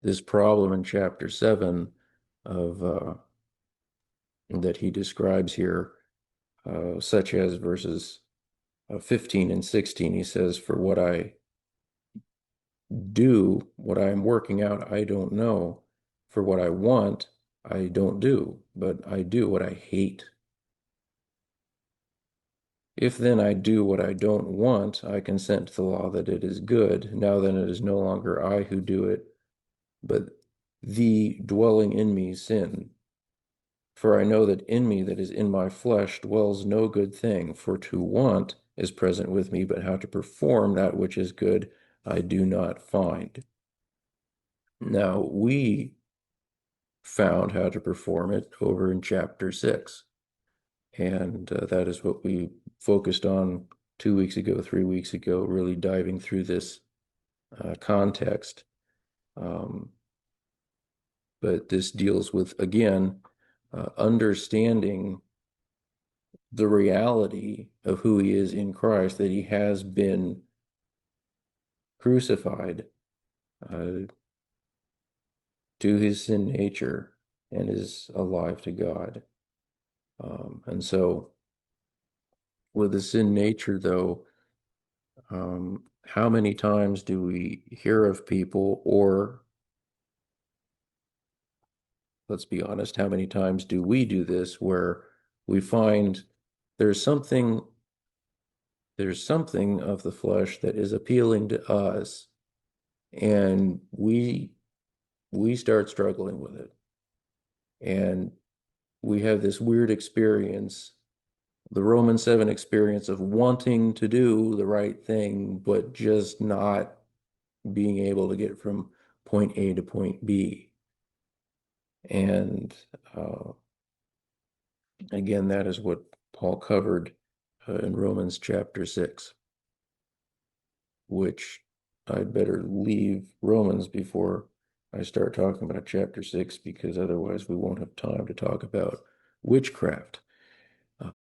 this problem in chapter 7 of that he describes here, such as verses 15 and 16. He says, "For what I do, what I am working out, I don't know. For what I want, I don't do, but I do what I hate. If then I do what I don't want, I consent to the law that it is good. Now then it is no longer I who do it, but the dwelling in me sin. For I know that in me, that is in my flesh, dwells no good thing. For to want is present with me, but how to perform that which is good, I do not find." Now, we found how to perform it over in chapter 6. And that is what we focused on 2 weeks ago, 3 weeks ago, really diving through this context. But this deals with, again, understanding the reality of who he is in Christ, that he has been crucified uh, to his sin nature and is alive to God. And so, with the sin nature, though, how many times do we hear of people, or let's be honest, how many times do we do this where we find there's something there's something of the flesh that is appealing to us, and we start struggling with it, and we have this weird experience, the Romans 7 experience of wanting to do the right thing but just not being able to get from point A to point B. And again, that is what Paul covered in Romans chapter 6, which I'd better leave Romans before I start talking about chapter 6, because otherwise we won't have time to talk about witchcraft.